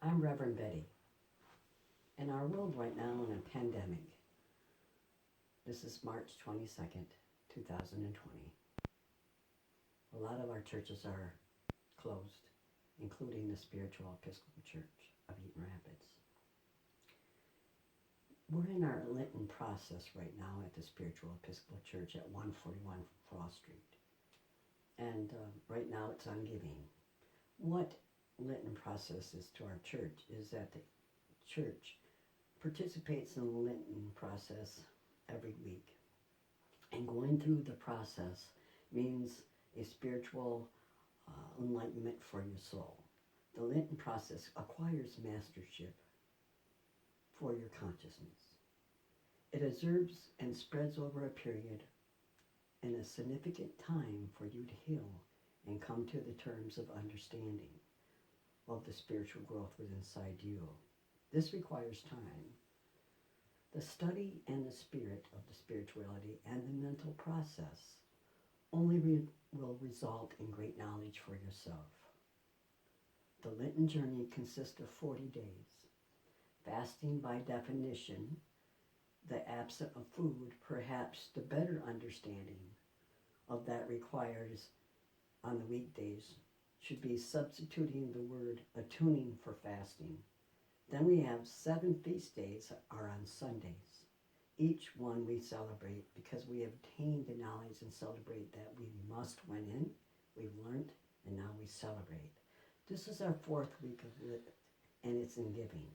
I'm Reverend Betty. In our world right now in a pandemic, this is March 22nd, 2020. A lot of our churches are closed, including the Spiritual Episcopal Church of Eaton Rapids. We're in our Lenten process right now at the Spiritual Episcopal Church at 141 Frost Street. And right now it's on giving. What Lenten process is to our church is that the church participates in the Lenten process every week. And going through the process means a spiritual enlightenment for your soul. The Lenten process acquires mastership for your consciousness. It observes and spreads over a period and a significant time for you to heal and come to the terms of understanding of the spiritual growth within inside you. This requires time. The study and the spirit of the spirituality and the mental process only will result in great knowledge for yourself. The Lenten journey consists of 40 days. Fasting, by definition, the absence of food, perhaps the better understanding of that requires on the weekdays should be substituting the word attuning for fasting. Then we have 7 feast days are on Sundays. Each one we celebrate because we have attained the knowledge and celebrate that we must went in, we've learned, and now we celebrate. This is our 4th week of Lent, and it's in giving.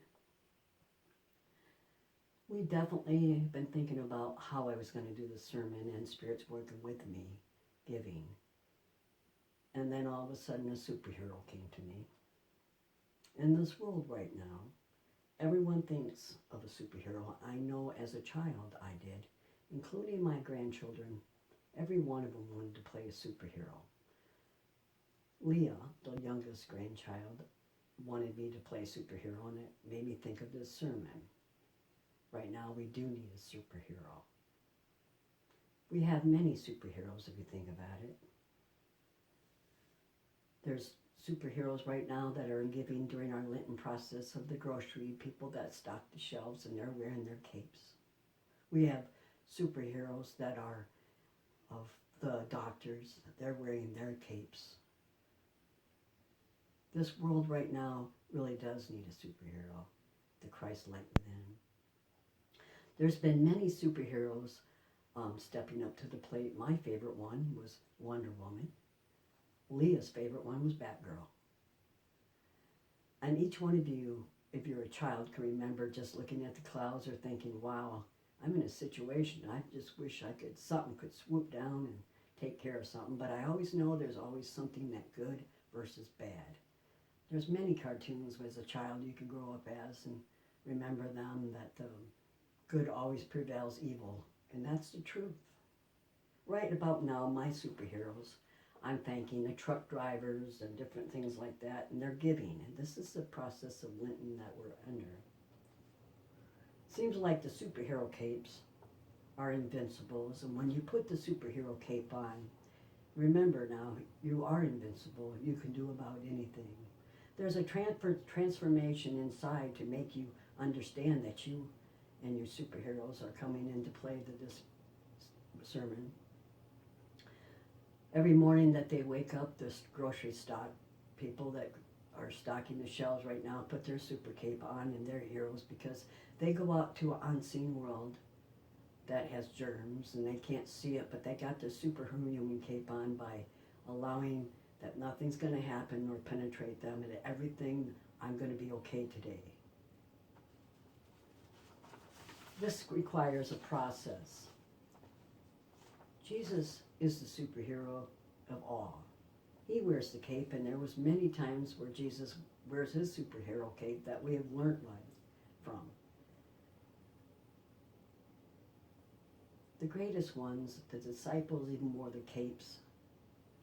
We definitely have been thinking about how I was going to do the sermon, and Spirit's working with me, giving. And then all of a sudden a superhero came to me. In this world right now, everyone thinks of a superhero. I know as a child I did, including my grandchildren. Every one of them wanted to play a superhero. Leah, the youngest grandchild, wanted me to play superhero, and it made me think of this sermon. Right now we do need a superhero. We have many superheroes if you think about it. There's superheroes right now that are giving during our Lenten process of the grocery, people that stock the shelves and they're wearing their capes. We have superheroes that are of the doctors, they're wearing their capes. This world right now really does need a superhero, the Christ light within. There's been many superheroes stepping up to the plate. My favorite one was Wonder Woman. Leah's favorite one was Batgirl. And each one of you, if you're a child, can remember just looking at the clouds or thinking, wow, I'm in a situation. I just wish something could swoop down and take care of something. But I always know there's always something that good versus bad. There's many cartoons as a child you can grow up as and remember them that good always prevails evil. And that's the truth. Right about now, my superheroes, I'm thanking the truck drivers and different things like that, and they're giving. And this is the process of Lenten that we're under. Seems like the superhero capes are invincibles, and when you put the superhero cape on, remember now, you are invincible. You can do about anything. There's a transformation inside to make you understand that you and your superheroes are coming into play to this sermon. Every morning that they wake up, this grocery stock people that are stocking the shelves right now put their super cape on, and they're heroes because they go out to an unseen world that has germs and they can't see it, but they got the superhuman cape on by allowing that nothing's going to happen or penetrate them, and everything, I'm going to be okay today. This requires a process. Jesus is the superhero of all. He wears the cape, and there was many times where Jesus wears his superhero cape that we have learned from. The greatest ones, the disciples even wore the capes,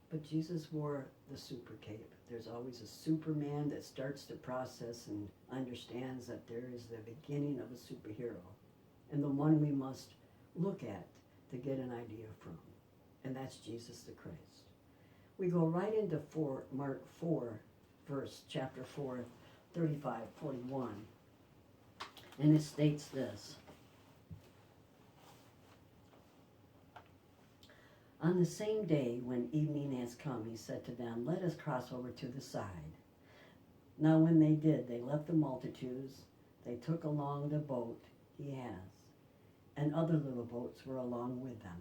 but Jesus wore the super cape. There's always a Superman that starts the process and understands that there is the beginning of a superhero, and the one we must look at to get an idea from, and that's Jesus the Christ. We go right into Mark 4, chapter 4, 35:41. And it states this: On the same day when evening has come, he said to them, let us cross over to the side. Now when they did, they left the multitudes. They took along the boat he has, and other little boats were along with them.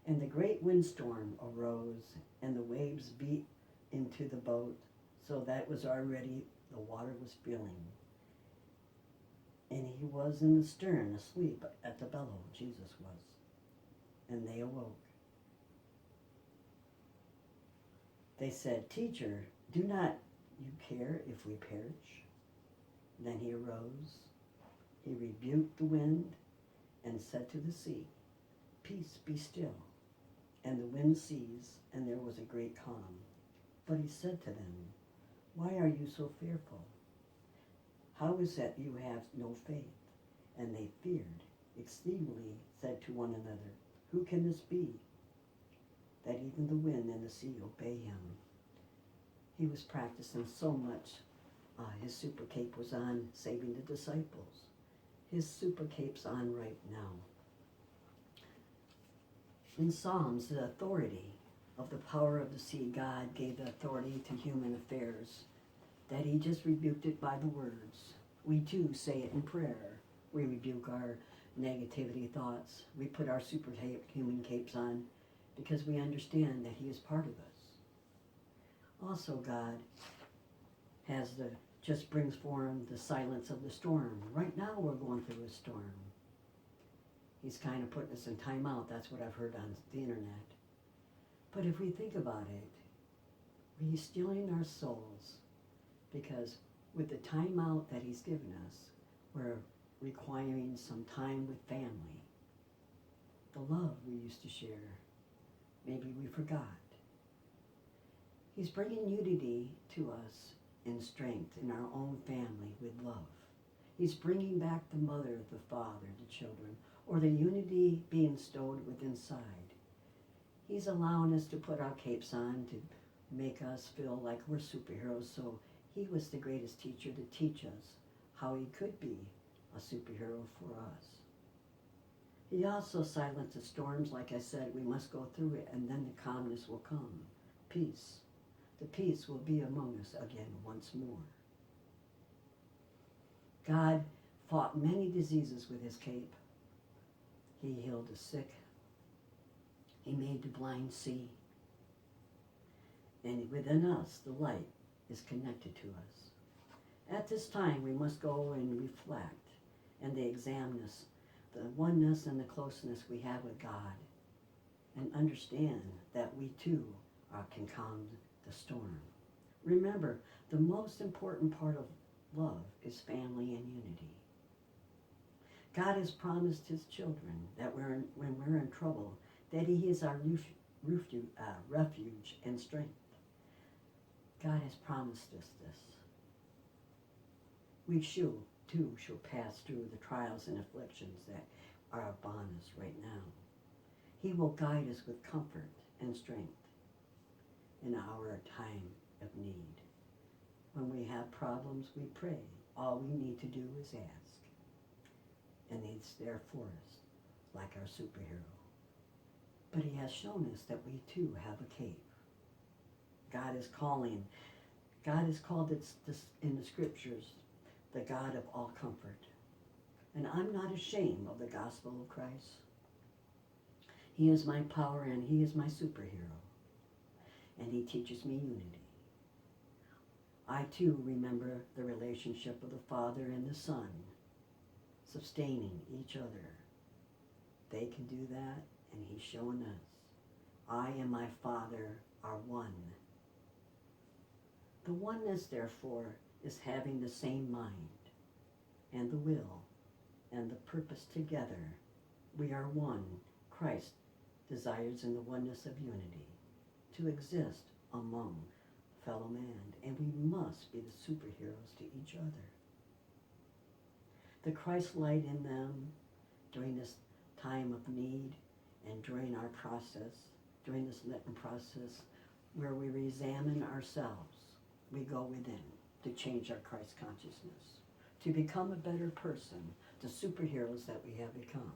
And the great windstorm arose, and the waves beat into the boat, so that it was already, the water was filling. And he was in the stern, asleep at the bellow, Jesus was. And they awoke. They said, Teacher, do not you care if we perish? Then he arose, he rebuked the wind, and said to the sea, Peace, be still. And the wind ceased, and there was a great calm. But he said to them, Why are you so fearful? How is that you have no faith? And they feared exceedingly, said to one another, Who can this be, that even the wind and the sea obey him? He was practicing so much. His super cape was on, saving the disciples. His super cape's on right now. In Psalms, the authority of the power of the sea, God gave the authority to human affairs, that he just rebuked it by the words. We too say it in prayer. We rebuke our negativity thoughts. We put our superhuman capes on because we understand that he is part of us. Also, God just brings forth the silence of the storm. Right now we're going through a storm. He's kind of putting us in timeout. That's what I've heard on the internet. But if we think about it, he's stealing our souls, because with the timeout that he's given us, we're requiring some time with family. The love we used to share, maybe we forgot. He's bringing unity to us in strength in our own family with love. He's bringing back the mother, the father, the children, or the unity being stowed within inside. He's allowing us to put our capes on to make us feel like we're superheroes. So he was the greatest teacher to teach us how he could be a superhero for us. He also silenced the storms. Like I said, we must go through it, and then the calmness will come. Peace. The peace will be among us again once more. God fought many diseases with his cape. He healed the sick. He made the blind see. And within us, the light is connected to us. At this time, we must go and reflect and examine the oneness and the closeness we have with God, and understand that we too can calm the storm. Remember, the most important part of love is family and unity. God has promised his children that when we're in trouble, that he is our refuge and strength. God has promised us this. We too shall pass through the trials and afflictions that are upon us right now. He will guide us with comfort and strength in our time of need. When we have problems, we pray. All we need to do is ask. And he's there for us, like our superhero. But he has shown us that we too have a cape. God is called this in the scriptures, the God of all comfort. And I'm not ashamed of the gospel of Christ. He is my power and he is my superhero. And he teaches me unity. I too remember the relationship of the Father and the Son, sustaining each other. They can do that, and he's shown us. I and my Father are one. The oneness, therefore, is having the same mind and the will and the purpose together. We are one. Christ desires in the oneness of unity to exist among fellow man, and we must be the superheroes to each other. The Christ light in them during this time of need and during our process, during this Lenten process, where we examine ourselves. We go within to change our Christ consciousness, to become a better person, the superheroes that we have become.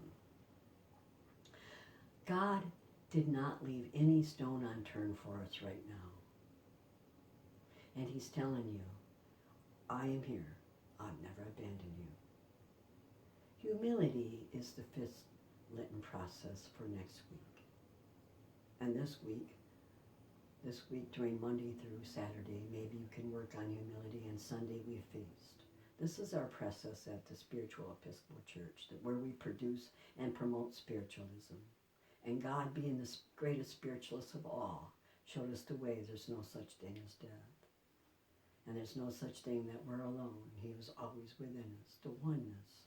God did not leave any stone unturned for us right now. And he's telling you, I am here. I've never abandoned you. Humility is the fifth Lenten process for next week. And this week during Monday through Saturday, maybe you can work on humility, and Sunday we feast. This is our process at the Spiritual Episcopal Church, where we produce and promote spiritualism. And God, being the greatest spiritualist of all, showed us the way there's no such thing as death. And there's no such thing that we're alone. He was always within us, the oneness.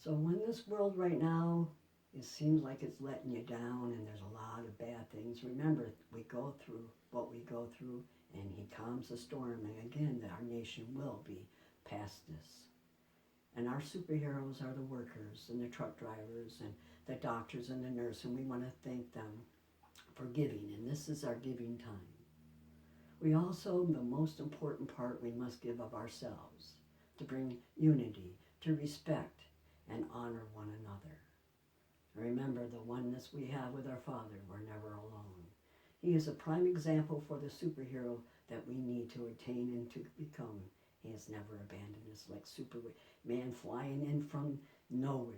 So when this world right now, it seems like it's letting you down and there's a lot of bad things, remember, we go through what we go through, and he calms the storm. And again, our nation will be past this. And our superheroes are the workers and the truck drivers and the doctors and the nurses, and we want to thank them for giving. And this is our giving time. We also, the most important part, we must give of ourselves to bring unity, to respect and honor one another. Remember the oneness we have with our Father. We're never alone. He is a prime example for the superhero that we need to attain and to become. He has never abandoned us, like Superman flying in from nowhere.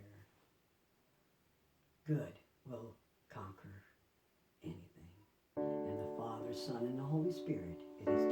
Good will conquer anything. And the Father, Son, and the Holy Spirit, it is